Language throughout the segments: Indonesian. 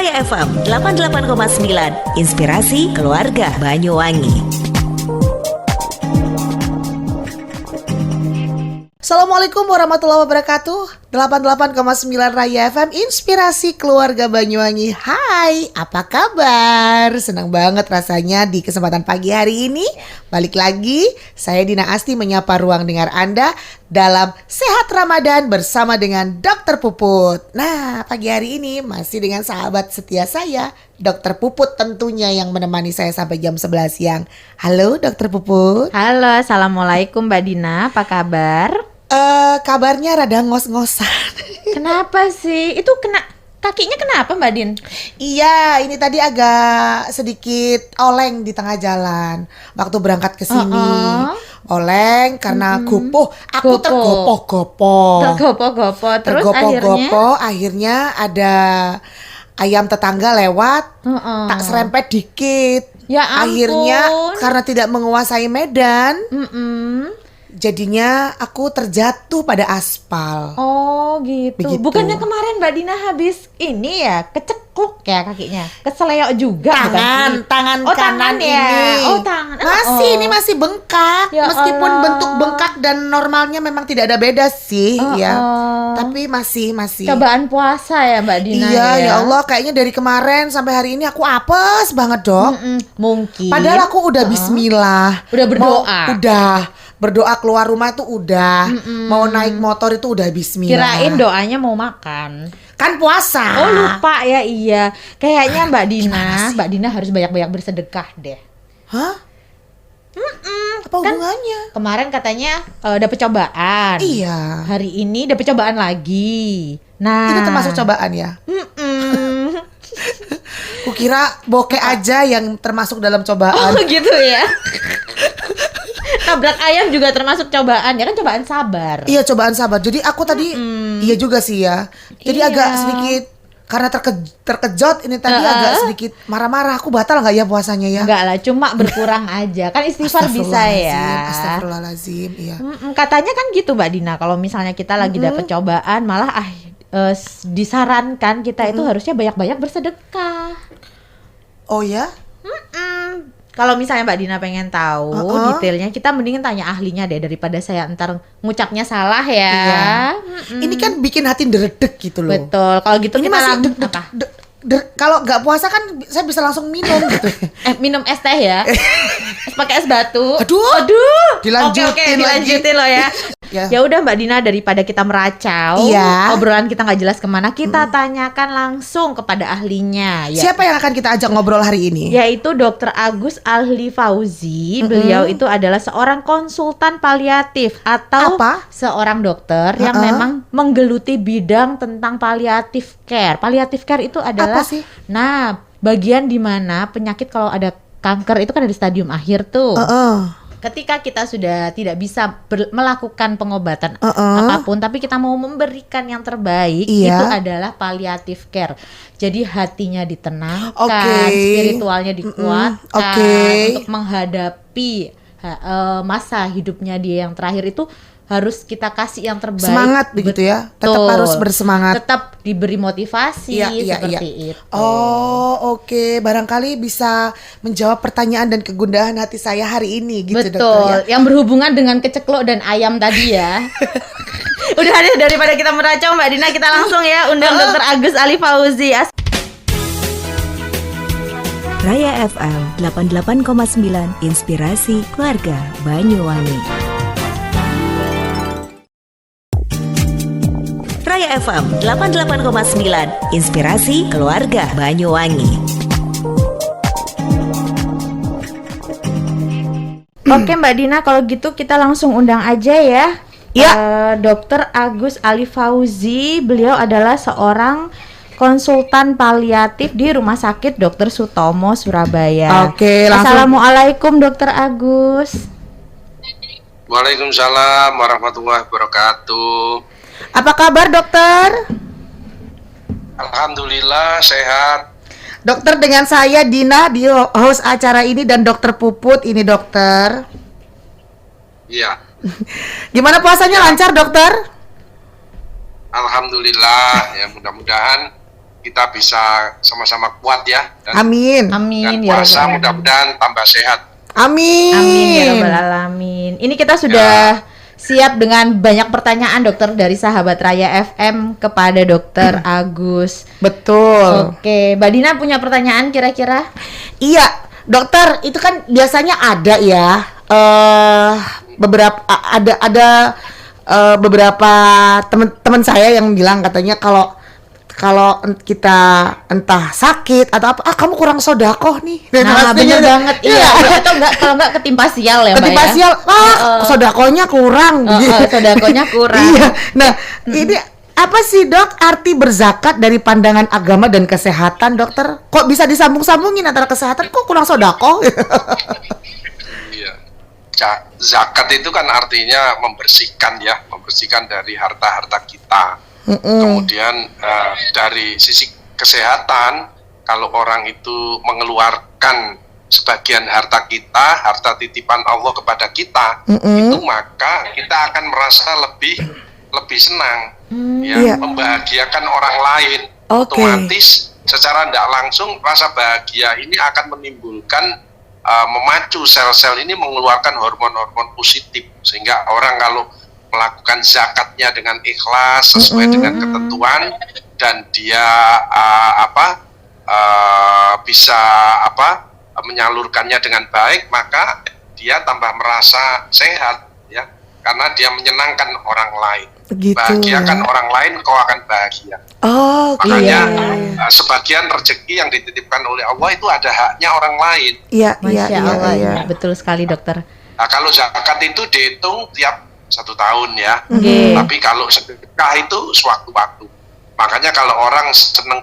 Raya FM 88,9, Inspirasi Keluarga Banyuwangi. Assalamualaikum warahmatullahi wabarakatuh. 88,9 Raya FM, Inspirasi Keluarga Banyuwangi. Hai, apa kabar? Senang banget rasanya di kesempatan pagi hari ini. Balik lagi, saya Dina Asti menyapa ruang dengar Anda dalam Sehat Ramadan bersama dengan Dr. Puput. Nah, pagi hari ini masih dengan sahabat setia saya, Dr. Puput tentunya yang menemani saya sampai jam 11 siang. Halo Dr. Puput. Halo, Assalamualaikum Mbak Dina, apa kabar? Kabarnya rada ngos-ngosan. Kenapa sih? Itu kakinya kenapa Mbak Din? Iya, ini tadi agak sedikit oleng di tengah jalan. Waktu berangkat ke sini, oleng karena gopoh. Aku tergopoh-gopoh. Terus akhirnya ada ayam tetangga lewat, tak serempet dikit. Ya ampun. Akhirnya karena tidak menguasai medan, jadinya aku terjatuh pada aspal. Oh gitu. Begitu. Bukannya kemarin Mbak Dina habis ini ya, kecekluk ya kakinya, keseleo juga. Tangan Oh, kanan tangan ya? ini. Oh, tangan. Ini masih bengkak. Ya Meskipun Allah. bentuk bengkak dan normalnya memang tidak ada beda sih, ya. Tapi masih. Cobaan puasa ya Mbak Dina. Iya, ya Allah, kayaknya dari kemarin sampai hari ini aku apes banget, Dok. Mungkin. Padahal aku udah bismillah. Udah berdoa. Berdoa keluar rumah itu udah. Mau naik motor itu udah bismillah. Kirain doanya mau makan. Kan puasa. Oh lupa ya, iya. Kayaknya Mbak Gimana sih? Mbak Dina harus banyak-banyak bersedekah deh. Hah? Apa hubungannya? Kemarin katanya dapet cobaan. Iya. Hari ini dapet cobaan lagi. Nah, Itu termasuk cobaan ya? Kukira bokeh aja yang termasuk dalam cobaan. Oh gitu ya. Tabrak ayam juga termasuk cobaan. Ya kan cobaan sabar. Iya, cobaan sabar. Jadi aku tadi iya juga sih ya. Jadi Iya. agak sedikit karena terkejut ini tadi agak sedikit marah-marah. Aku batal nggak ya puasanya ya? Enggak lah, cuma berkurang aja. Kan istighfar bisa ya. Astagfirullahaladzim, iya. Katanya kan gitu Mbak Dina, kalau misalnya kita lagi dapet cobaan malah disarankan kita itu harusnya banyak-banyak bersedekah. Oh ya? Kalau misalnya Mbak Dina pengen tahu detailnya, kita mendingan tanya ahlinya deh daripada saya ntar ngucapnya salah ya. Iya. Ini kan bikin hati deredek gitu loh. Betul. Kalau gitu Ini kita masih apa? kalau nggak puasa kan saya bisa langsung minum gitu. Minum es teh ya. Pakai es batu. Aduh. Dilanjutin lagi. loh ya. Ya. Ya udah Mbak Dina, daripada kita meracau, Iya. obrolan kita nggak jelas kemana, kita tanyakan langsung kepada ahlinya. Ya. Siapa yang akan kita ajak ngobrol hari ini? Yaitu Dr. Agus Ahli Fauzi. Beliau itu adalah seorang konsultan paliatif atau Apa? seorang dokter yang memang menggeluti bidang tentang palliative care. Palliative care itu adalah Apa sih? Nah, bagian di mana penyakit kalau ada kanker itu kan ada di stadium akhir tuh. Ketika kita sudah tidak bisa melakukan pengobatan apapun, tapi kita mau memberikan yang terbaik, Iya. itu adalah palliative care. Jadi hatinya ditenangkan, spiritualnya dikuatkan untuk menghadapi masa hidupnya dia yang terakhir itu. Harus kita kasih yang terbaik. Semangat begitu ya. Tetap harus bersemangat. Tetap diberi motivasi seperti itu. Oh, oke. Barangkali bisa menjawab pertanyaan dan kegundahan hati saya hari ini gitu, Betul. Dokter ya. Yang berhubungan dengan kecekluk dan ayam tadi ya. Udah ada, daripada kita meracau Mbak Dina, kita langsung ya undang Dr. Agus Ahli Fauzi. Raya FM 88,9, Inspirasi Keluarga Banyuwangi. Raya FM 88,9, Inspirasi Keluarga Banyuwangi. Oke Mbak Dina, kalau gitu kita langsung undang aja ya. Dr. Agus Ahli Fauzi. Beliau adalah seorang konsultan paliatif di Rumah Sakit Dr. Sutomo, Surabaya. Oke, langsung. Assalamualaikum Dr. Agus. Waalaikumsalam warahmatullahi wabarakatuh. Apa kabar, Dokter? Alhamdulillah sehat. Dokter, dengan saya Dina di host acara ini dan Dokter Puput ini, Dokter. Iya. Gimana puasanya, lancar, Dokter? Alhamdulillah, ya mudah-mudahan kita bisa sama-sama kuat ya. Dan Amin. Amin dan ya puasa Rabbal mudah-mudahan tambah sehat. Amin. Amin ya Rabbal Alamin. Ini kita sudah siap dengan banyak pertanyaan dokter dari sahabat Raya FM kepada Dokter Agus. Betul. Oke, Mbak Dina punya pertanyaan kira-kira? Iya, dokter, itu kan biasanya ada ya beberapa ada beberapa teman-teman saya yang bilang katanya kalau kita entah sakit atau apa, kamu kurang sodakoh nih. Nah, bener banget. Iya. Iya. Atau enggak, kalau enggak ketimpa sial ya, Mbak Ketimpa ya. sial, sodakohnya kurang. Sodakohnya kurang. Iya. Nah, ini apa sih dok arti berzakat dari pandangan agama dan kesehatan, dokter? Kok bisa disambung-sambungin antara kesehatan kok kurang sodakoh? Iya. Zakat itu kan artinya membersihkan ya, membersihkan dari harta-harta kita. Kemudian dari sisi kesehatan, kalau orang itu mengeluarkan sebagian harta kita, harta titipan Allah kepada kita, itu maka kita akan merasa lebih senang, ya, membahagiakan orang lain. Otomatis secara tidak langsung rasa bahagia ini akan menimbulkan memacu sel-sel ini mengeluarkan hormon-hormon positif, sehingga orang kalau melakukan zakatnya dengan ikhlas sesuai dengan ketentuan dan dia bisa menyalurkannya dengan baik, maka dia tambah merasa sehat ya, karena dia menyenangkan orang lain. Begitu, bahagiakan orang lain, kau akan bahagia. Makanya sebagian rezeki yang dititipkan oleh Allah itu ada haknya orang lain. Masya Allah, ya. Betul sekali dokter. Nah, kalau zakat itu dihitung tiap 1 tahun ya, tapi kalau sedekah itu sewaktu-waktu. Makanya kalau orang senang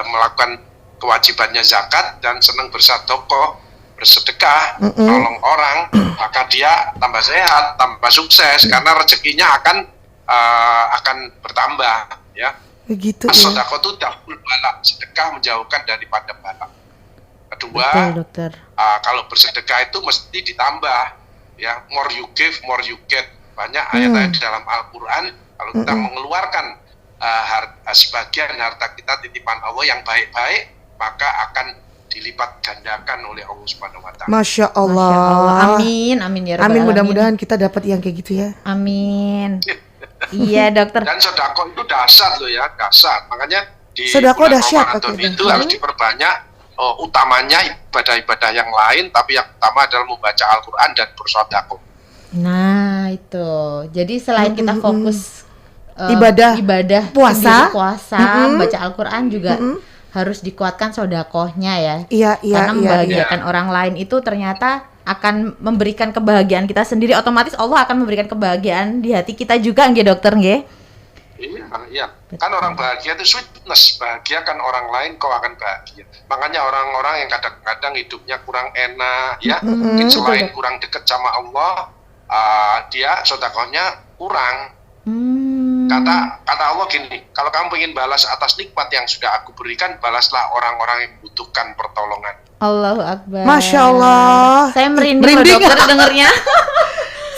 melakukan kewajibannya zakat dan senang bersedekah, nolong orang, maka dia tambah sehat, tambah sukses, karena rezekinya akan bertambah ya. Begitu. Sedekah itu dahul bala, sedekah menjauhkan daripada bala. Kedua, dokter. Kalau bersedekah itu mesti ditambah. Ya, more you give, more you get. Banyak ayat-ayat dalam Al-Quran, kalau kita mengeluarkan sebagian harta kita titipan Allah yang baik-baik, maka akan dilipat gandakan oleh Allah Subhanahu wa Ta'ala. Masya Allah. Amin, amin ya Rabbal Amin, Alamin. mudah-mudahan kita dapat yang kayak gitu ya. Amin. Iya dokter. Dan sedekah itu dahsyat loh ya, dahsyat. Makanya di Sedekah bulan dahsyat, Ramadan oke. itu harus diperbanyak. Utamanya ibadah-ibadah yang lain, tapi yang utama adalah membaca Al-Quran dan bersedekah. Nah itu, jadi selain kita fokus ibadah puasa, sendiri, baca Al-Quran juga harus dikuatkan sodakohnya ya. Karena membahagiakan orang lain itu ternyata akan memberikan kebahagiaan kita sendiri, otomatis Allah akan memberikan kebahagiaan di hati kita juga, nggih dokter, nggih? Iya. Kan orang bahagia itu sweetness, bahagiakan orang lain kau akan bahagia. Makanya orang-orang yang kadang-kadang hidupnya kurang enak, ya, mungkin selain kurang dekat sama Allah, dia sedekahnya kurang. Kata Allah gini, kalau kamu ingin balas atas nikmat yang sudah aku berikan, balaslah orang-orang yang membutuhkan pertolongan. Allahu Akbar. Masya Allah. Saya merinding loh dokter dengernya.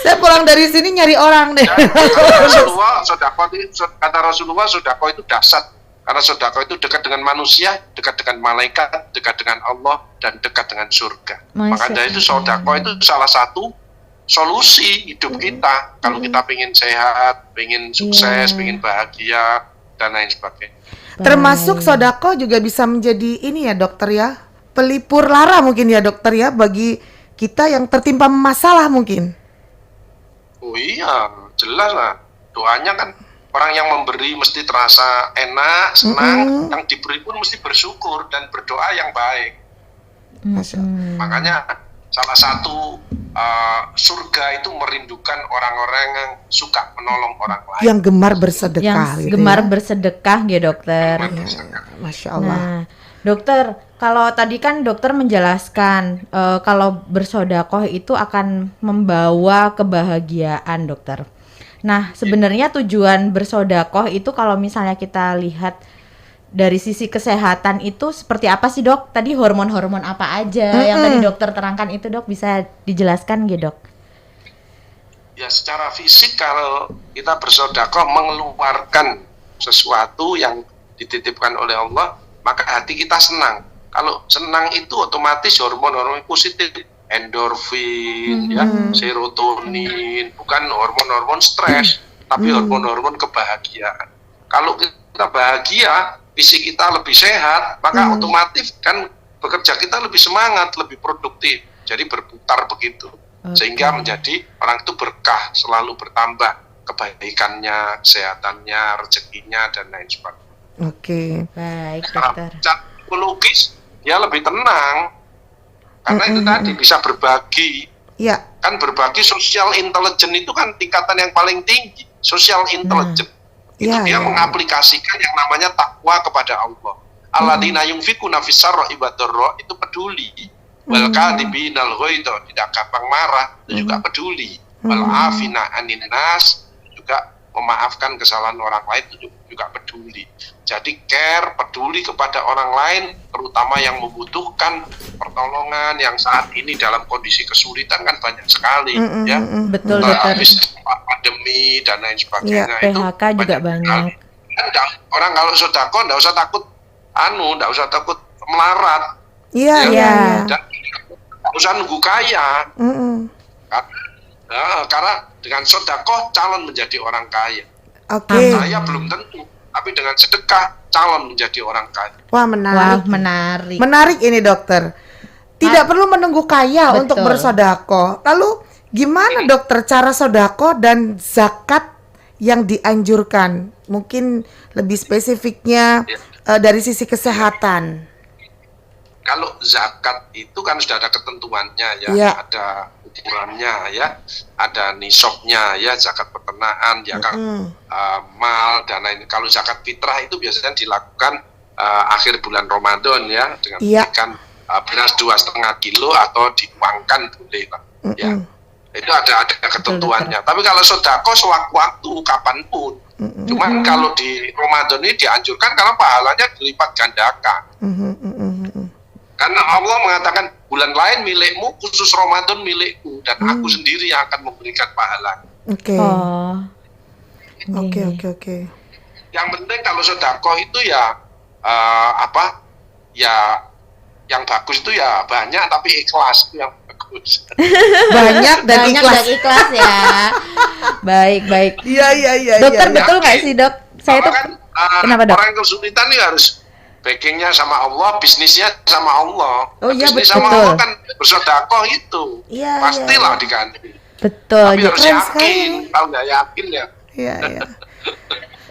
Saya pulang dari sini nyari orang deh. Kata Rasulullah, sedekah itu dahsyat. Karena sedekah itu dekat dengan manusia, dekat dengan malaikat, dekat dengan Allah, dan dekat dengan surga. Maka dari itu sedekah itu salah satu solusi hidup kita. Kalau kita pengen sehat, pengen sukses, pengen bahagia, dan lain sebagainya. Termasuk sedekah juga bisa menjadi ini ya dokter ya, pelipur lara mungkin ya dokter ya, bagi kita yang tertimpa masalah mungkin. Oh iya, jelas lah. Doanya kan orang yang memberi mesti terasa enak, senang, yang diberi pun mesti bersyukur dan berdoa yang baik. Makanya salah satu surga itu merindukan orang-orang yang suka menolong orang lain. Yang gemar bersedekah. Yang gemar bersedekah ya dokter. Masya Allah. Nah, dokter, kalau tadi kan dokter menjelaskan kalau bersedekah itu akan membawa kebahagiaan, dokter. Nah, sebenarnya tujuan bersedekah itu kalau misalnya kita lihat dari sisi kesehatan itu seperti apa sih, Dok? Tadi hormon-hormon apa aja yang tadi dokter terangkan itu, Dok? Bisa dijelaskan gitu, Dok? Ya, secara fisik kalau kita bersedekah mengeluarkan sesuatu yang dititipkan oleh Allah, maka hati kita senang. Kalau senang itu otomatis hormon-hormon positif, endorfin, ya, serotonin, bukan hormon-hormon stres, tapi hormon-hormon kebahagiaan. Kalau kita bahagia, fisik kita lebih sehat, maka otomatis kan bekerja kita lebih semangat, lebih produktif. Jadi berputar begitu, sehingga menjadi orang itu berkah, selalu bertambah kebaikannya, kesehatannya, rezekinya, dan lain sebagainya. Oke. Baik, Secara dokter. psikologis dia lebih tenang karena itu tadi bisa berbagi. Iya. Kan berbagi, social intelligence itu kan tingkatan yang paling tinggi. Social intelligence itu Iya, dia iya. mengaplikasikan yang namanya takwa kepada Allah. Alladzina yunfikuna fis sarra'i wad dharra, itu peduli. Wal kadhibinal ghaidha, tidak gampang marah, itu juga peduli. Wal afina 'anin nas, juga memaafkan kesalahan orang lain, itu juga peduli. Jadi care, peduli kepada orang lain, terutama yang membutuhkan pertolongan, yang saat ini dalam kondisi kesulitan kan banyak sekali, ya. Betul, dokter. Habis pandemi dan lain sebagainya, itu PHK juga banyak. Kan orang kalau sodako nggak usah takut, nggak usah takut melarat, Iya, ya. iya, iya. Dan nggak usah nunggu kaya, karena dengan sodako calon menjadi orang kaya. Oke. Kaya belum tentu, tapi dengan sedekah calon menjadi orang kaya. Wah, Wah, menarik. menarik. Menarik ini, dokter. Tidak perlu menunggu kaya Betul. untuk bersodako. Lalu gimana, dokter, cara sodako dan zakat yang dianjurkan? Mungkin lebih spesifiknya dari sisi kesehatan. Kalau zakat itu kan sudah ada ketentuannya, ya, Iya. ada ukurannya, ya, ada nisabnya, ya, zakat peternakan, zakat mal dan lain. Kalau zakat fitrah itu biasanya dilakukan akhir bulan Ramadan, ya, dengan Iya. memberikan beras 2,5 kilo atau diuangkan boleh, Pak. Ya. Itu ada ketentuannya. Tapi kalau sodako sewaktu-waktu kapanpun. Cuman kalau di Ramadan ini dianjurkan karena pahalanya dilipat gandakan. Karena Allah mengatakan bulan lain milikmu, khusus Ramadan milikku, dan aku sendiri yang akan memberikan pahala. Oke. Oh. Oke, Ini. oke, oke. Yang penting kalau sedekah itu ya ya yang bagus itu ya banyak tapi ikhlas, itu yang bagus. Banyak dan Banyak ikhlas. dan ikhlas ya. Baik, baik. Iya, iya, iya. Dokter, iya. betul nggak sih, Dok? Saya Bahwa tuh kan kenapa, Dok? orang yang kesulitan ini harus backingnya sama Allah, bisnisnya sama Allah. Oh iya, Bisnis betul. sama Allah kan bersedekah itu, Iya, pastilah iya. diganti. Betul. Tapi harus keren yakin, sekali. kalau nggak yakin ya. Iya, iya.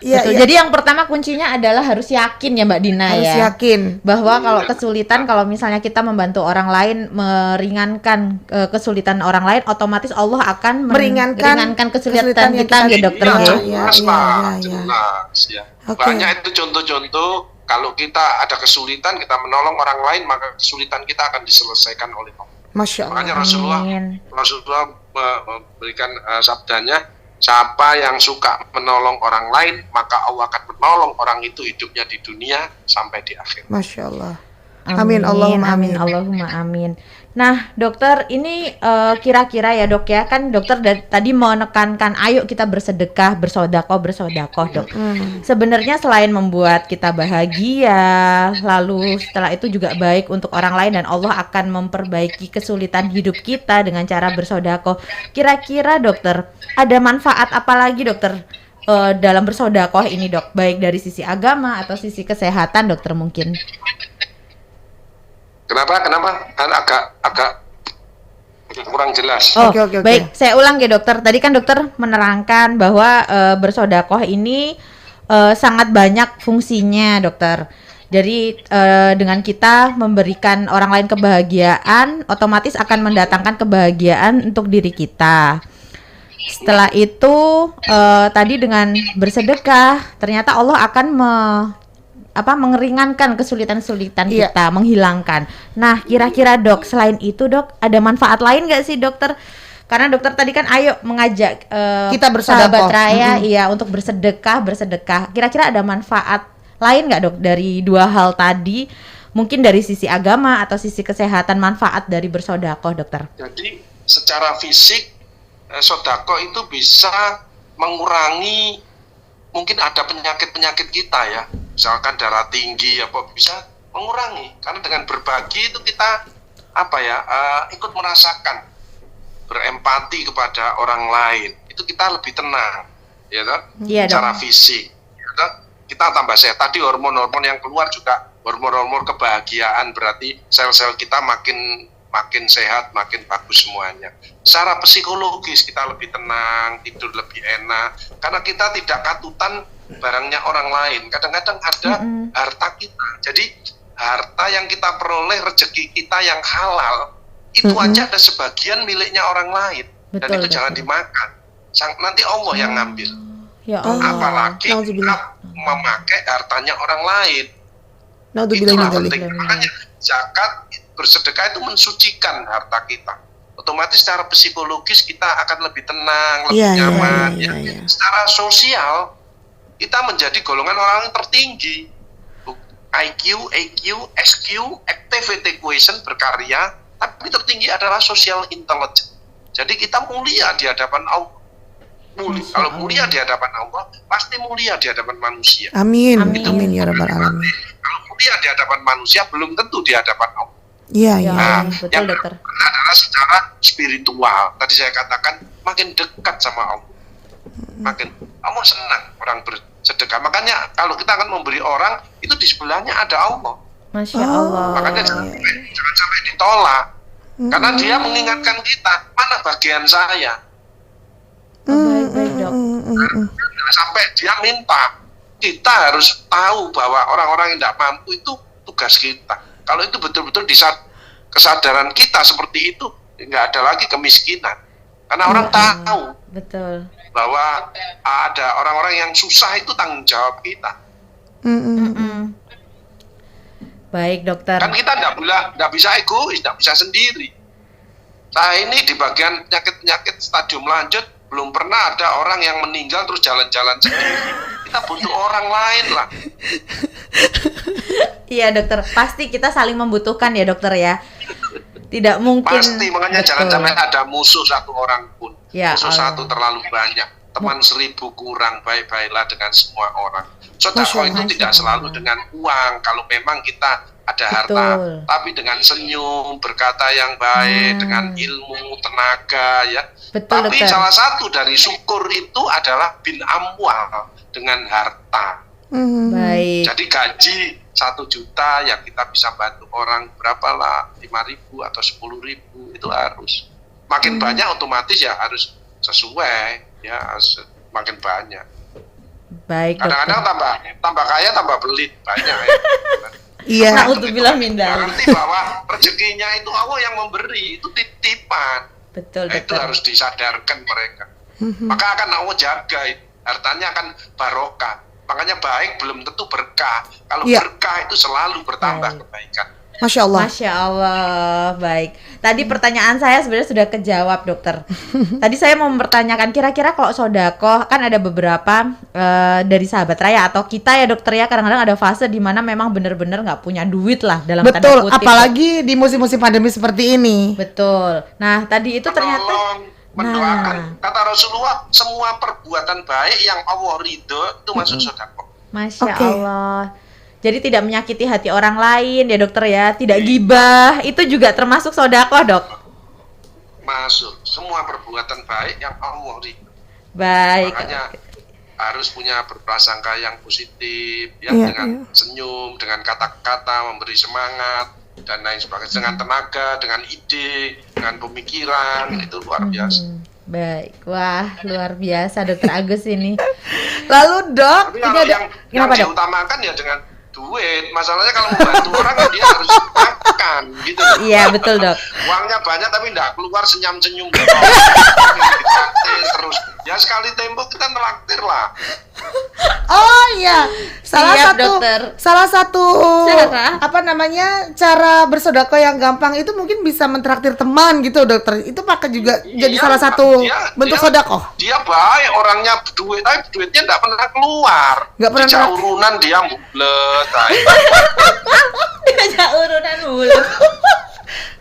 Iya, Betul. iya. Jadi yang pertama kuncinya adalah harus yakin ya Mbak Dina Harus ya. yakin. Bahwa kalau kesulitan, kalau misalnya kita membantu orang lain meringankan kesulitan orang lain, otomatis Allah akan meringankan kesulitan yang kita ya, dokter Iya, ya. jelas, Iya, Pak, iya, iya. jelas ya. Oke. Banyak itu contoh-contoh, kalau kita ada kesulitan, kita menolong orang lain, maka kesulitan kita akan diselesaikan oleh Allah. Masya Makanya Allah. Rasulullah memberikan sabdanya, siapa yang suka menolong orang lain, maka Allah akan menolong orang itu hidupnya di dunia sampai di akhir. Masya Allah. Amin, Allahumma amin. Allahumma amin. Nah, dokter, ini kira-kira ya, Dok ya, kan dokter tadi menekankan ayo kita bersedekah, bersodakoh, Dok. Sebenarnya selain membuat kita bahagia, lalu setelah itu juga baik untuk orang lain dan Allah akan memperbaiki kesulitan hidup kita dengan cara bersodakoh. Kira-kira, dokter, ada manfaat apa lagi, dokter, dalam bersodakoh ini, Dok? Baik dari sisi agama atau sisi kesehatan, dokter mungkin. Kenapa? Kan agak kurang jelas. Oh, Oke. baik. Saya ulang ya, dokter. Tadi kan dokter menerangkan bahwa bersodakoh ini sangat banyak fungsinya, dokter. Jadi dengan kita memberikan orang lain kebahagiaan, otomatis akan mendatangkan kebahagiaan untuk diri kita. Setelah itu tadi dengan bersedekah, ternyata Allah akan mengeringankan kesulitan-kesulitan Iya. kita, menghilangkan. Nah, kira-kira Dok, selain itu Dok, ada manfaat lain nggak sih, dokter? Karena dokter tadi kan ayo mengajak Kita bersedekah. sahabat raya, iya, untuk bersedekah. Kira-kira ada manfaat lain nggak, Dok, dari dua hal tadi? Mungkin dari sisi agama atau sisi kesehatan, manfaat dari bersodakoh, dokter? Jadi secara fisik sodako itu bisa mengurangi mungkin ada penyakit-penyakit kita ya, misalkan darah tinggi apa bisa mengurangi, karena dengan berbagi itu kita ikut merasakan, berempati kepada orang lain, itu kita lebih tenang, ya toh? Iya, Secara Dok. fisik, ya toh? Kita tambah sehat. Tadi hormon-hormon yang keluar juga hormon-hormon kebahagiaan, berarti sel-sel kita makin sehat, makin bagus semuanya. Secara psikologis kita lebih tenang, tidur lebih enak, karena kita tidak katutan barangnya orang lain. Kadang-kadang ada harta kita, jadi harta yang kita peroleh, rezeki kita yang halal, itu aja ada sebagian miliknya orang lain. Dan Betul, itu jangan betul. dimakan. Nanti Allah yang ngambil. Ya Allah. Apalagi Nauzubillah. kita memakai hartanya orang lain. Naudzubillah Itulah min dzalik. penting. Makanya zakat, bersedekah itu mensucikan harta kita. Otomatis secara psikologis kita akan lebih tenang, lebih Iya, iya, nyaman. iya, Ya. iya. Secara sosial kita menjadi golongan orang yang tertinggi. IQ, EQ, SQ, activity quotient, berkarya, tapi tertinggi adalah social intelligence. Jadi kita mulia di hadapan Allah. Masya Kalau Allah. mulia di hadapan Allah, pasti mulia di hadapan manusia. Amin. Amin. Amin ya rabbal alamin. Kalau mulia di hadapan manusia, belum tentu di hadapan Allah. Iya, Ya iya. Allah, Nah, betul yang dokter. adalah secara spiritual. Tadi saya katakan makin dekat sama Allah, makin Allah senang orang bersedekah. Makanya kalau kita akan memberi orang, itu di sebelahnya ada Allah. Masya Allah. Makanya jangan sampai ditolak, karena dia mengingatkan kita, mana bagian saya. Baik-baik dok. Jangan sampai dia minta. Kita harus tahu bahwa orang-orang yang tidak mampu itu tugas kita. Kalau itu betul-betul kesadaran kita seperti itu, nggak ada lagi kemiskinan. Karena orang tahu Betul. bahwa ada orang-orang yang susah, itu tanggung jawab kita. Baik dokter. Kan kita nggak bisa egois, nggak bisa sendiri. Saya ini di bagian penyakit-penyakit stadium lanjut, belum pernah ada orang yang meninggal terus jalan-jalan sendiri. Kita butuh orang lain lah. Iya dokter, pasti kita saling membutuhkan ya dokter ya. Tidak mungkin. Pasti, makanya jangan Betul. sampai ada musuh satu orang pun. Ya Musuh Allah. satu terlalu banyak. Teman 1000 kurang, baik-baiklah dengan semua orang. Sedekah itu Masya tidak Allah. selalu dengan uang. Kalau memang kita ada harta, Betul. tapi dengan senyum, berkata yang baik, dengan ilmu, tenaga, ya. Betul, Tapi dokter. salah satu dari syukur itu adalah bin amwal, dengan harta. Baik. Jadi gaji 1 juta yang kita bisa bantu orang berapalah 5.000 atau 10.000, itu harus makin banyak, otomatis ya harus sesuai, ya harus makin banyak. Baik dokter. Kadang-kadang tambah kaya tambah pelit, banyak ya. Iya. Na'udzubillah min dzalik. Berarti bahwa rezekinya itu Allah yang memberi, itu titipan. Betul Nah, itu dokter. harus disadarkan mereka. Maka akan Allah jaga itu. Hartanya akan barokah. Makanya baik belum tentu berkah. Kalau Iya. berkah itu selalu bertambah Baik. kebaikan. Masya Allah. Masya Allah, baik. Tadi pertanyaan saya sebenarnya sudah kejawab dokter. Tadi saya mau mempertanyakan kira-kira kalau sodakoh, kan ada beberapa dari sahabat Raya atau kita ya dokter ya, kadang-kadang ada fase di mana memang benar-benar nggak punya duit lah dalam tanda Betul, kutip. apalagi di musim-musim pandemi seperti ini. Betul. Nah tadi itu ternyata Menolong, mendoakan. Kata Rasulullah, semua perbuatan baik yang Allah ridho itu masuk sedekah. Masya Oke. Allah. Jadi tidak menyakiti hati orang lain ya dokter ya, tidak gibah, itu juga termasuk sodakoh dok. Masuk semua perbuatan baik yang Allah ridho. Baik. Makanya harus punya berprasangka yang positif, ya, Iya, dengan iya. senyum, dengan kata-kata, memberi semangat dan lain sebagainya, dengan tenaga, dengan ide, dengan pemikiran, itu luar biasa. Baik, wah luar biasa dokter Agus ini. Lalu dok, Tapi ini kalau ada yang kenapa, Dok? diutamakan ya dengan duit. Masalahnya kalau membantu orang ya dia harus makan, gitu. Iya betul dok. Uangnya banyak tapi enggak keluar senyum-senyum gitu. Ditraktir terus. Ya sekali tempo kita nelaktir lah. Oh iya, Siap, dokter. salah satu Cara? apa namanya cara bersedekah yang gampang itu mungkin bisa mentraktir teman gitu dokter. Itu pakai juga jadi Iya, salah satu bentuk dia- sedekah. Dia baik orangnya, duit, tapi duitnya enggak pernah keluar. Nggak pernah Sejak keluar. urunan dia mulet. Diajak urunan mulut.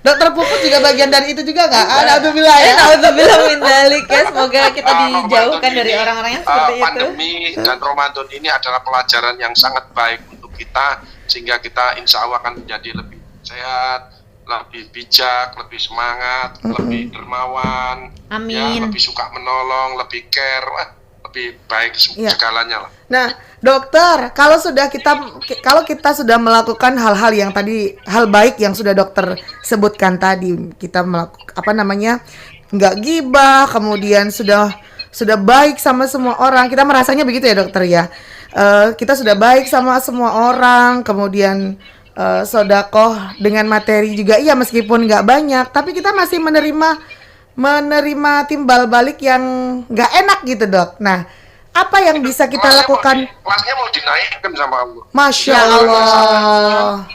Dokter Puput juga bagian dari itu juga nggak? Alhamdulillah ya. Alhamdulillah min dzalik ya. Semoga kita Ramadan dijauhkan dari ini, orang-orang yang seperti itu. pandemi dan Ramadan ini adalah pelajaran yang sangat baik untuk kita, sehingga kita insya Allah akan menjadi lebih sehat, lebih bijak, lebih semangat, lebih dermawan, Amin. ya, lebih suka menolong, lebih care, lebih baik Iya. segalanya lah. Nah, dokter, kalau kita sudah melakukan hal-hal yang tadi, hal baik yang sudah dokter sebutkan tadi, kita melakukan nggak gibah, kemudian sudah baik sama semua orang, kita merasanya begitu ya dokter ya. Kita sudah baik sama semua orang, kemudian sodakoh dengan materi juga, iya meskipun nggak banyak, tapi kita masih menerima timbal balik yang nggak enak gitu dok. Nah, apa yang bisa kita lakukan? Kelasnya mau dinaikkan sama Allah. Masya Ya, Allah.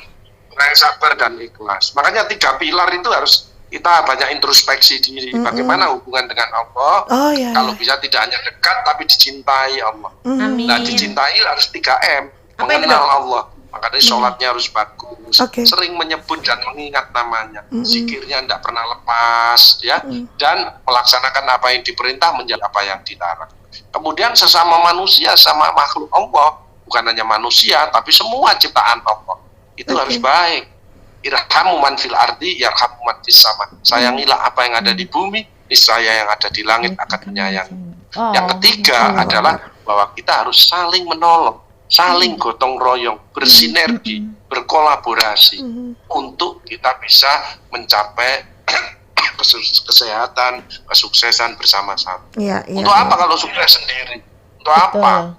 Yang sabar dan ikhlas. Makanya 3 pilar itu harus kita banyak introspeksi diri. Bagaimana hubungan dengan Allah? Oh ya. Kalau bisa tidak hanya dekat tapi dicintai Allah. Amin. Nah, dicintai harus 3M. Apa itu, Mengenal Dok? Allah. Makanya sholatnya harus bagus. Oke. Sering menyebut dan mengingat namanya. Zikirnya tidak pernah lepas, ya. Dan melaksanakan apa yang diperintah, menjalankan apa yang dilarang. Kemudian sesama manusia, sama makhluk Allah, bukan hanya manusia, tapi semua ciptaan Allah. Itu harus baik. Irhamu man fil ardi, yarhamu man fis sama. Sayangilah apa yang ada di bumi, niscaya yang ada di langit akan menyayangi. Oh, Yang ketiga adalah bahwa kita harus saling menolong, saling gotong royong, bersinergi, berkolaborasi untuk kita bisa mencapai kesehatan, kesuksesan bersama-sama. Iya, iya. Untuk apa kalau sukses sendiri? Untuk apa?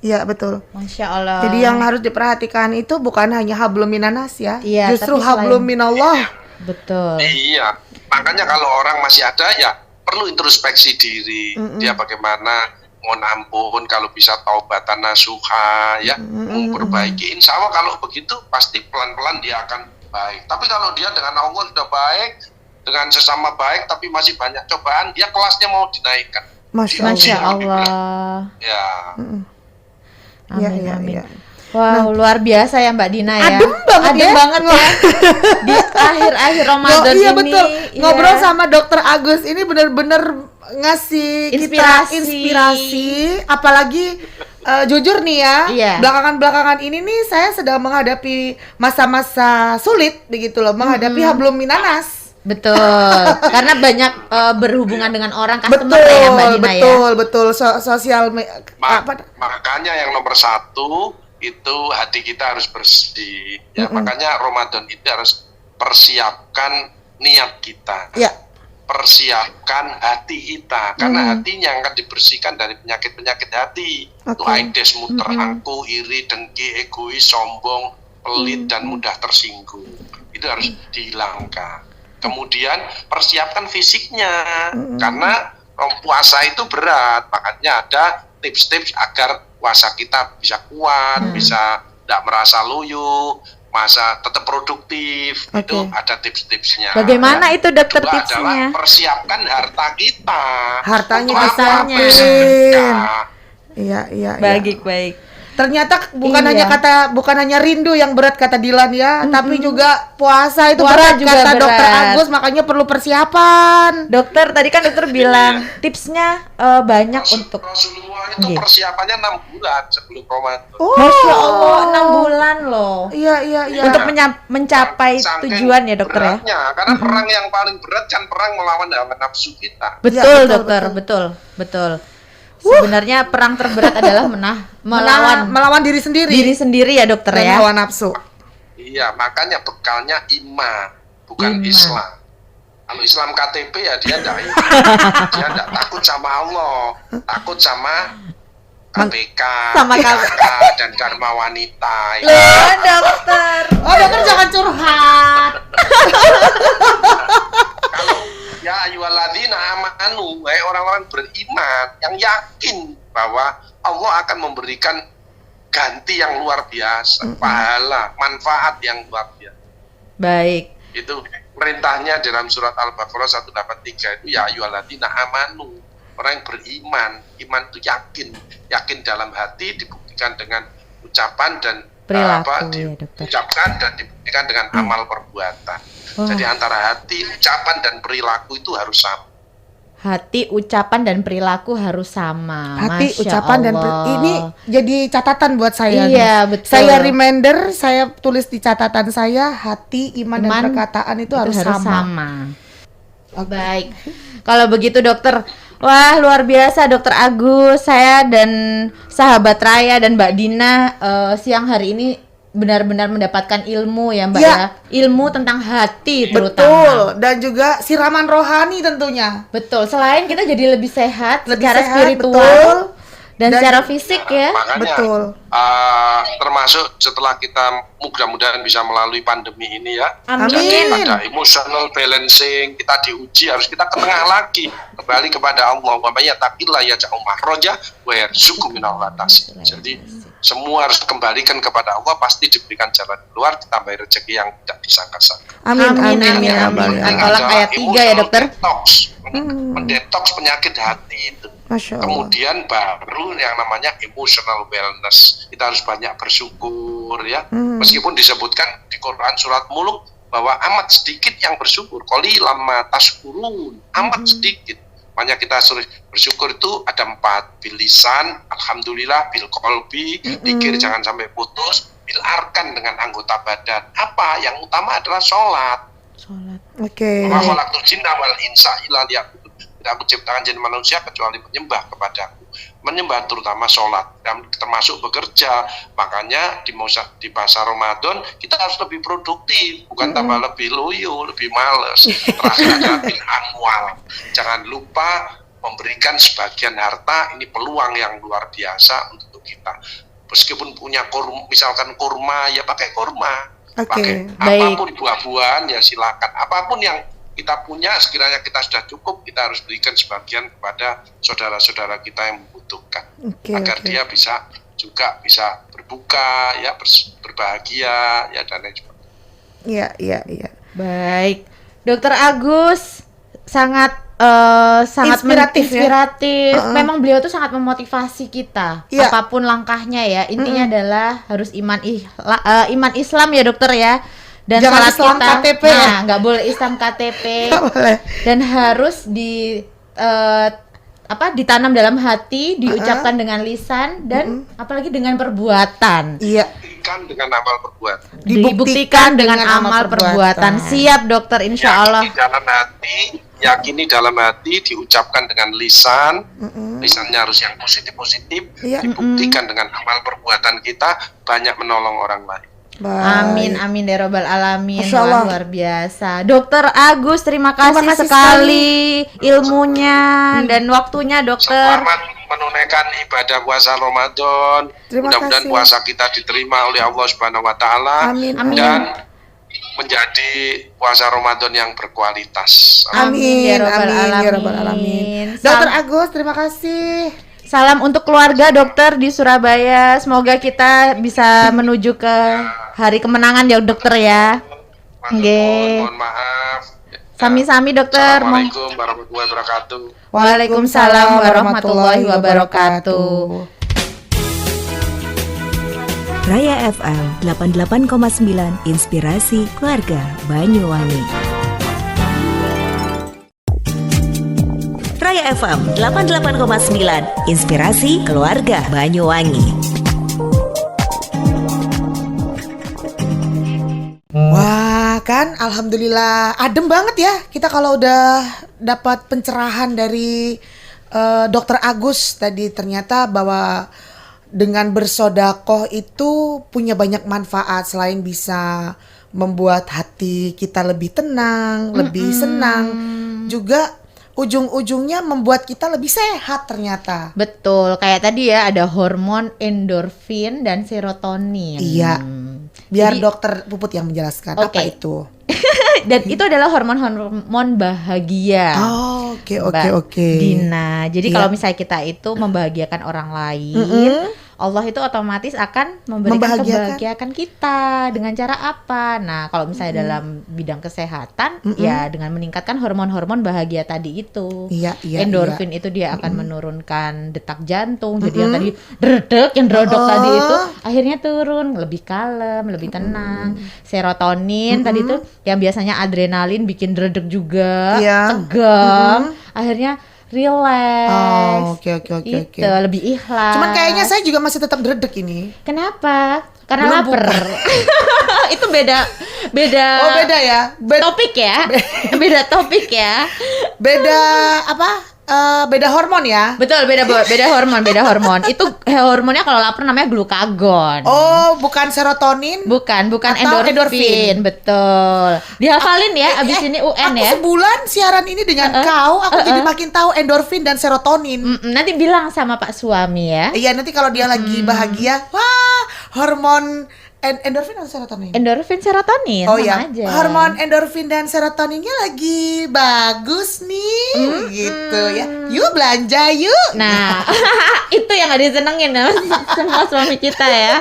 Iya, betul. Masya Allah. Jadi yang harus diperhatikan itu bukan hanya hablum minanas ya. Iya, Justru tapi hablum selain- minallah. Betul. Iya, makanya kalau orang masih ada ya perlu introspeksi diri. Dia bagaimana mohon ampun, kalau bisa taubatan nasuha, ya memperbaiki. Insya Allah kalau begitu pasti pelan-pelan dia akan baik. Tapi kalau dia dengan Allah sudah baik, dengan sesama baik, tapi masih banyak cobaan, dia kelasnya mau dinaikkan. Masya Allah. Allah. Ya, Iya, Amin, iya, amin. iya. Wow, luar biasa ya Mbak Dina ya. Adem banget Adem ya. banget ya. Di akhir-akhir Ramadan Iya ini. betul. iya. Ngobrol sama Dokter Agus ini benar-benar ngasih kita Inspirasi. inspirasi. Apalagi jujur nih ya, Iya. belakangan ini nih saya sedang menghadapi masa-masa sulit begitu loh, menghadapi hablum minanas. Betul. Karena banyak berhubungan dengan orang customer Betul, ya Mbak Dina ya. betul. Sosial makanya yang nomor 1 itu hati kita harus bersih. Ya, makanya Ramadan itu harus persiapkan niat kita. Ya. Persiapkan hati kita, karena hatinya yang akan dibersihkan dari penyakit-penyakit hati. Itu aides, muter, angku, iri, dengki, egois, sombong, pelit, dan mudah tersinggung. Itu harus dihilangkan. Kemudian persiapkan fisiknya, karena puasa itu berat, makanya ada tips-tips agar puasa kita bisa kuat, bisa tidak merasa loyo, masa tetap produktif. Itu ada tips-tipsnya. Bagaimana itu dokter Kedua adalah tipsnya? persiapkan harta kita. Hartanya Untuk apa? besarnya. Bersedekah. Iya. Baik. Ternyata bukan Iya. bukan hanya rindu yang berat kata Dilan ya, tapi juga puasa itu berat Puasa juga kata berat. Dokter Agus, makanya perlu persiapan. Dokter tadi kan dokter bilang tipsnya banyak untuk Rasulullah itu Iya. persiapannya 6 bulan sebelum Ramadan. Masya Allah 6 bulan loh. Iya. Untuk mencapai Saking tujuan ya dokter ya. beratnya, karena perang yang paling berat kan perang melawan hawa nafsu kita. Betul, betul, dokter, betul. Sebenarnya perang terberat adalah melawan diri sendiri diri sendiri ya dokter dan ya. hawa nafsu. Iya, makanya bekalnya iman, bukan Iman. Islam. Kalau Islam KTP ya dia enggak dia enggak takut sama Allah, takut sama KPK, Sama PKK, dan Dharma Wanita. Loh, dokter. Oh, dokter jangan curhat. Kalau ya ayyuhalladzina amanu, wahai orang-orang beriman yang yakin bahwa Allah akan memberikan ganti yang luar biasa, pahala, manfaat yang luar biasa. Baik. Itu perintahnya dalam surat Al-Baqarah 183 itu ya ayyuhalladzina amanu, orang yang beriman. Iman itu yakin dalam hati dibuktikan dengan ucapan dan Perilaku ya dokter. diucapkan dan dibuktikan dengan amal perbuatan. Jadi antara hati, ucapan dan perilaku itu harus sama. Hati, ucapan dan perilaku harus sama. Hati, Masya ucapan dan Allah. ini jadi catatan buat saya. Iya, nih. betul. Saya reminder, saya tulis di catatan saya, hati, iman dan perkataan itu harus sama. Baik. Kalau begitu dokter, wah luar biasa dokter Agus, saya dan sahabat Raya dan Mbak Dina siang hari ini benar-benar mendapatkan ilmu ya Mbak Ya. ya. Ilmu tentang hati terutama. Betul, dan juga siraman rohani tentunya. Betul. Selain kita jadi lebih sehat Lebih secara sehat, spiritual betul. dan Dan- secara fisik ya. Makanya Betul. termasuk setelah kita mudah-mudahan bisa melalui pandemi ini ya. Amin. Amin. Pada emotional balancing kita diuji, harus kita ke tengah lagi kembali kepada Allah. Wa may yattaqillah yaj'al makhraja wa yarzuqhu min haitsu. Jadi semua harus kembalikan kepada Allah, pasti diberikan jalan keluar, ditambahi rezeki yang tidak disangka-sangka. Amin, Amin, amin, amin, ya amin. Rabbal Amin. alamin. Tolak Adalah ayat 3 ya, emotional dokter. Detox, mendetoks penyakit hati itu. Masya Allah. Kemudian baru yang namanya emotional wellness. Kita harus banyak bersyukur ya. Meskipun disebutkan di Quran surat Mulk bahwa amat sedikit yang bersyukur. Qalilan ma tashkurun. Amat sedikit. Makanya kita suruh bersyukur itu ada 4. Bil lisan, alhamdulillah, bil qalbi, pikir jangan sampai putus, bil arkan dengan anggota badan. Apa? Yang utama adalah sholat. Oke. Wa khalaqtul jinna wal insa illa liya'budun. Tidak aku ciptakan jin manusia kecuali menyembah kepadaku. Menyembah terutama sholat dan termasuk bekerja. Makanya di masa Ramadan kita harus lebih produktif, bukan tambah lebih loyo, lebih males. Terakhir adalah bil amwal. Jangan lupa memberikan sebagian harta, ini peluang yang luar biasa untuk kita. Meskipun punya misalkan kurma, ya pakai kurma. Oke, Pakai baik. apapun buah-buahan ya silakan. Apapun yang kita punya, sekiranya kita sudah cukup, kita harus berikan sebagian kepada saudara-saudara kita yang membutuhkan, Oke, agar oke. dia bisa berbuka, ya berbahagia, ya dan lain sebagainya. Iya. Baik. Dokter Agus sangat Inspiratif ya. inspiratif. Memang beliau tuh sangat memotivasi kita. Iya. Apapun langkahnya ya. Intinya adalah harus iman Islam ya dokter ya. Dan Jangan salat Islam kita, KTP nah, ya. nggak boleh Islam KTP. Nggak boleh. Dan harus ditanam dalam hati, diucapkan dengan lisan dan apalagi dengan perbuatan. Iya. Buktikan dengan amal perbuatan. Dibuktikan dengan amal perbuatan. Siap dokter, insya Allah. Yakini dalam hati, diucapkan dengan lisan. Lisannya harus yang positif-positif. Iya. Dibuktikan dengan amal perbuatan kita, banyak menolong orang lain. Amin amin ya robbal alamin. Masya Allah. Wah, luar biasa. Dokter Agus, terima kasih, Terima kasih sekali ilmunya dan waktunya dokter. Selamat menunaikan ibadah puasa Ramadan. Terima Mudah-mudahan kasih. puasa kita diterima oleh Allah Subhanahu wa taala Amin. Amin. dan menjadi puasa Ramadan yang berkualitas. Amin, Ya Rabbal amin, ya Rabbal Alamin. alamin. Dokter Agus, terima kasih. Salam untuk keluarga dokter di Surabaya. Semoga kita bisa menuju ke hari kemenangan ya dokter ya. Nggih. Mohon maaf. Sami-sami dokter. Assalamualaikum warahmatullahi wabarakatuh. Waalaikumsalam warahmatullahi wabarakatuh. Raya FM 88,9 Inspirasi Keluarga Banyuwangi. Raya FM 88,9 Inspirasi Keluarga Banyuwangi. Wah, kan alhamdulillah adem banget ya kita kalau udah dapat pencerahan dari Dokter Agus tadi, ternyata bahwa dengan bersodakoh itu punya banyak manfaat selain bisa membuat hati kita lebih tenang, lebih senang, juga ujung-ujungnya membuat kita lebih sehat ternyata. Betul, kayak tadi ya ada hormon endorfin dan serotonin. Iya. Biar Jadi- dokter Puput yang menjelaskan apa Oke. itu. Dan itu adalah hormon-hormon bahagia. Oh, oke. Mbak Dina. Dina. Jadi Iya. kalau misalnya kita itu membahagiakan orang lain, Allah itu otomatis akan memberikan Membahagiakan. kebahagiaan kita dengan cara apa? Nah, kalau misalnya dalam bidang kesehatan, ya dengan meningkatkan hormon-hormon bahagia tadi itu. Iya, iya, Endorfin itu dia akan menurunkan detak jantung. Jadi yang tadi yang drodok tadi itu akhirnya turun, lebih kalem, lebih tenang. Serotonin tadi itu yang biasanya adrenalin bikin dredeg juga, Iya. tegang, akhirnya relax. Oh, oke. Itu lebih ikhlas. Cuman kayaknya saya juga masih tetap dredeg ini. Kenapa? Karena Belum lapar. Itu beda Oh, beda ya. topik ya. Beda topik ya. Beda apa? Beda hormon ya. Betul, beda hormon. Itu hormonnya kalau lapar namanya glukagon. Oh, bukan serotonin. Bukan Atau endorfin. endorfin. Betul. Dihafalin ya abis ini UN aku ya. sebulan siaran ini dengan kau, aku jadi makin tahu endorfin dan serotonin. Nanti bilang sama Pak suami ya. Iya, nanti kalau dia lagi bahagia, wah, hormon endorfin atau serotonin? Endorfin serotonin Oh sama ya, aja. hormon endorfin dan serotoninnya lagi bagus nih, gitu ya. Yuk belanja yuk. Nah, itu yang gak disenengin sama suami kita ya.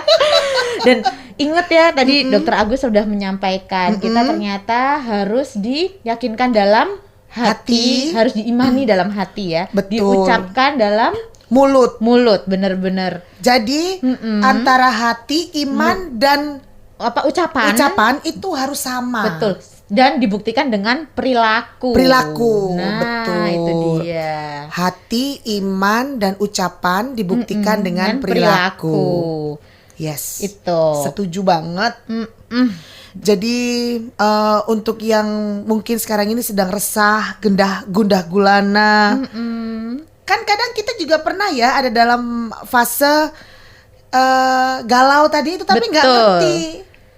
Dan ingat ya tadi Dokter Agus sudah menyampaikan kita ternyata harus diyakinkan dalam hati, harus diimani dalam hati ya. Betul. Diucapkan dalam Mulut. bener-bener. Jadi antara hati, iman dan Apa ucapan itu harus sama. betul, dan dibuktikan dengan perilaku. Nah, betul. itu dia. Hati, iman dan ucapan dibuktikan dengan perilaku. Yes. Itu. Setuju banget. Jadi untuk yang mungkin sekarang ini sedang resah, gundah gulana, kan kadang kita juga pernah ya ada dalam fase galau tadi itu, tapi nggak Betul. ngerti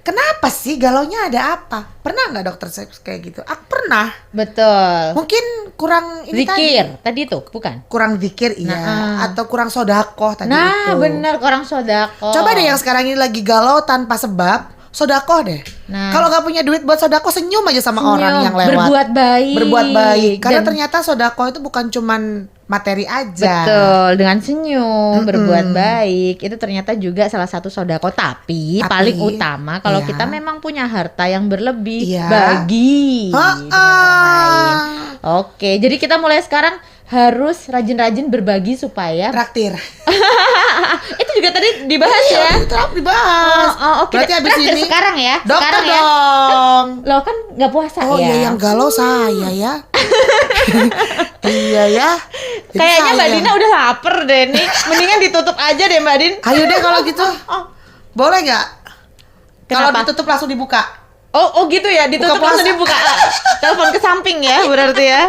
kenapa sih galaunya, ada apa? Pernah nggak dokter seks kayak gitu? Aku pernah. Betul. Mungkin kurang ini Zikir tadi tuh, bukan? kurang zikir iya, Nah, atau kurang sodakoh tadi itu. Nah, bener, orang sodako. Coba deh yang sekarang ini lagi galau tanpa sebab, sodakoh deh. Nah. Kalau nggak punya duit buat sodakoh, senyum aja sama Senyum, orang yang lewat. berbuat baik. Berbuat baik. Karena Dan- ternyata sodakoh itu bukan cuman materi aja. Betul, dengan senyum, berbuat baik, itu ternyata juga salah satu sodako. Tapi paling utama kalau iya. kita memang punya harta yang berlebih, Iya. bagi dengan orang lain. Oke, jadi kita mulai sekarang harus rajin-rajin berbagi supaya Traktir. itu juga tadi dibahas ya. Itu dibahas. Oke. Berarti abis Traktir ini sekarang ya. dokter sekarang ya. dong. Lo kan nggak puasa Oh ya. iya, yang galau saya ya. Iya ya. Jadi Kayaknya Mbak saya. Dina udah lapar deh nih. Mendingan ditutup aja deh Mbak Din. Ayo deh kalau gitu. Boleh nggak? Kalau Kenapa? ditutup langsung dibuka. Oh gitu ya, ditutup Buka puasa. langsung dibuka. Telepon ke samping ya berarti ya.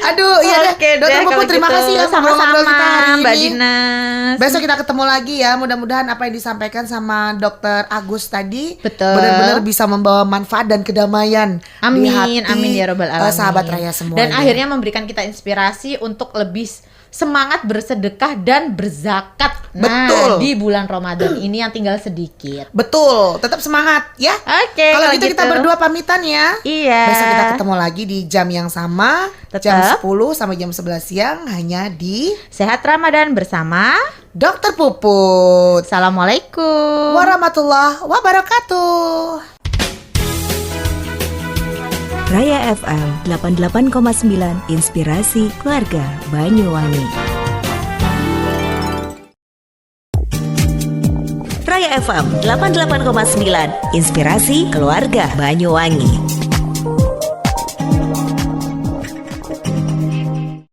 Aduh, iya deh. Oke Dokter deh, Puput, kalau terima gitu. kasih ya ngobrol-ngobrol Sama-sama kita hari Mbak ini. Dinas. Besok kita ketemu lagi ya. Mudah-mudahan apa yang disampaikan sama Dokter Agus tadi Betul. benar-benar bisa membawa manfaat dan kedamaian di Amin, hati amin ya robbal alamin. sahabat Raya semua. Dan akhirnya memberikan kita inspirasi untuk lebih semangat bersedekah dan berzakat. Nah, Betul. di bulan Ramadan ini yang tinggal sedikit. betul, tetap semangat ya. Oke, Kalau kalau gitu kita berdua pamitan ya. Iya. Besok kita ketemu lagi di jam yang sama, Tetap. jam 10 sampai jam 11 siang hanya di Sehat Ramadan bersama. Dokter Puput. Assalamualaikum. Warahmatullahi wabarakatuh. Raya FM 88,9 Inspirasi Keluarga Banyuwangi. Raya FM 88,9 Inspirasi Keluarga Banyuwangi.